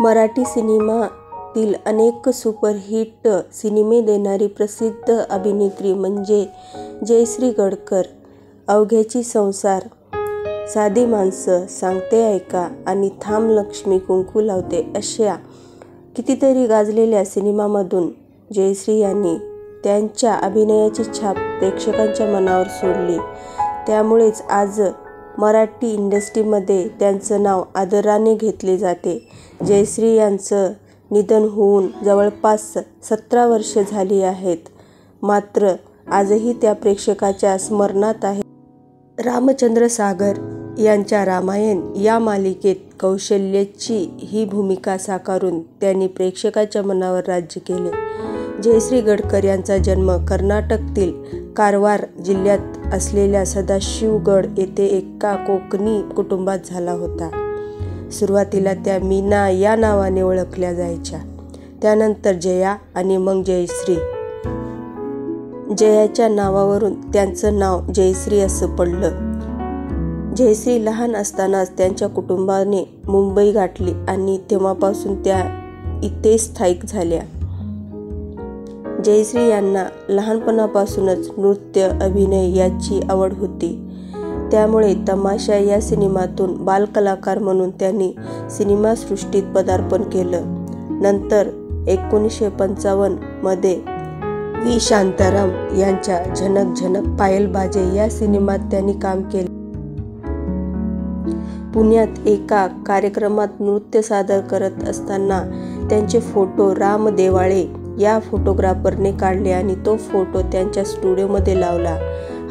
मराठी सिनेमातील अनेक सुपरहिट सिनेमे देणारी प्रसिद्ध अभिनेत्री म्हणजे जयश्री गडकर. अवघ्याची संसार, साधी माणसं, सांगते ऐका आणि थांब लक्ष्मी कुंकू लावते अशा कितीतरी गाजलेल्या सिनेमांमधून जयश्री यांनी त्यांच्या अभिनयाची छाप प्रेक्षकांच्या मनावर सोडली. त्यामुळेच आज मराठी इंडस्ट्रीमध्ये त्यांचं नाव आदराने घेतले जाते. जयश्री यांचं निधन होऊन जवळपास 17 वर्षे झाली आहेत. मात्र आजही त्या प्रेक्षकाच्या स्मरणात आहेत. रामचंद्र सागर यांच्या रामायण या मालिकेत कौशल्याची ही भूमिका साकारून त्यांनी प्रेक्षकाच्या मनावर राज्य केले. जयश्री गडकर यांचा जन्म कर्नाटकतील कारवार जिल्ह्यात असलेल्या सदाशिवगड येथे एका कोकणी कुटुंबात झाला होता. सुरुवातीला त्या मीना या नावाने ओळखल्या जायच्या. त्यानंतर जया आणि मग जयश्री. जयाच्या नावावरून त्यांचं नाव जयश्री असं पडलं. जयश्री लहान असतानाच त्यांच्या कुटुंबाने मुंबई गाठली आणि तेव्हापासून त्या इथे स्थायिक झाल्या. जयश्री यांना लहानपणापासूनच नृत्य, अभिनय याची आवड होती. त्यामुळे तमाशा या सिनेमातून बालकलाकार म्हणून त्यांनी सिनेमासृष्टीत पदार्पण केलं. नंतर 1955 मध्ये व्ही. शांताराम यांच्या झनक झनक पायल बाजे या सिनेमात त्यांनी काम केले. पुण्यात एका कार्यक्रमात नृत्य सादर करत असताना त्यांचे फोटो राम देवाळे या फोटोग्राफरने काढले आणि तो फोटो त्यांच्या स्टुडिओमध्ये लावला.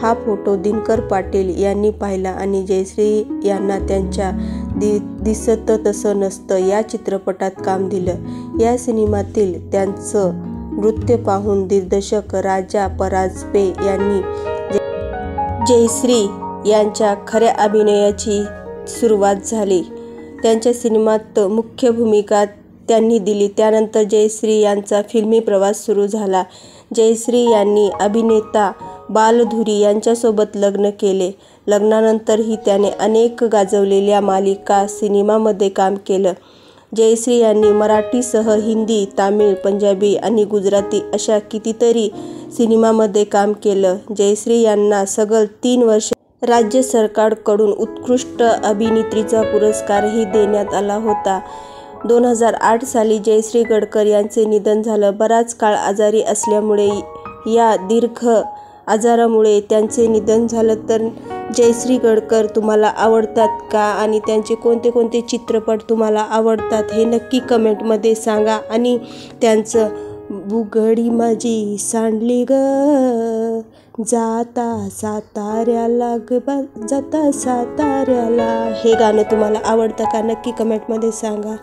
हा फोटो दिनकर पाटील यांनी पाहिला आणि जयश्री यांना त्यांच्या दिसत तसं नसतं या चित्रपटात काम दिलं. या सिनेमातील त्यांचं नृत्य पाहून दिग्दर्शक राजा परांजपे यांनी जयश्री यांच्या खऱ्या अभिनयाची सुरुवात झाली. त्यांच्या सिनेमात मुख्य भूमिका त्यांनी दिली. त्यानंतर जयश्री यांचा फिल्मी प्रवास सुरू झाला. जयश्री यांनी अभिनेता बालधुरी यांच्यासोबत लग्न केले. लग्नानंतरही त्याने अनेक गाजवलेल्या मालिका, सिनेमामध्ये काम केलं. जयश्री यांनी मराठीसह हिंदी, तामिळ, पंजाबी आणि गुजराती अशा कितीतरी सिनेमामध्ये काम केलं. जयश्री यांना सलग 3 वर्षे राज्य सरकारकडून उत्कृष्ट अभिनेत्रीचा पुरस्कारही देण्यात आला होता. 2008 साली जयश्री गडकर यांचे निधन झालं. बराच काळ आजारी असल्यामुळे या दीर्घ आजारामुळे त्यांचे निधन झालं. तर जयश्री गडकर तुम्हाला आवडतात का आणि त्यांचे कोणते कोणते चित्रपट तुम्हाला आवडतात हे नक्की कमेंटमध्ये सांगा. आणि त्यांचं बुगडी माझी सांडली ग जाता साताऱ्याला जाता साताऱ्याला हे गाणं तुम्हाला आवडतं का नक्की कमेंटमध्ये सांगा.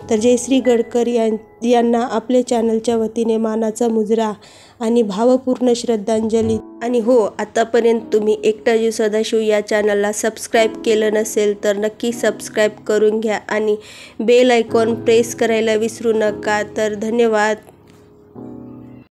तर जयश्री गडकर यांना आपल्या चॅनलच्या वतीने मानाचा मुजरा आणि भावपूर्ण श्रद्धांजली. आणि हो, आतापर्यंत तुम्ही एकटा जीव सदाशिव या चॅनलला सबस्क्राईब केलं नसेल तर नक्की सबस्क्राईब करून घ्या आणि बेल आयकॉन प्रेस करायला विसरू नका. तर धन्यवाद.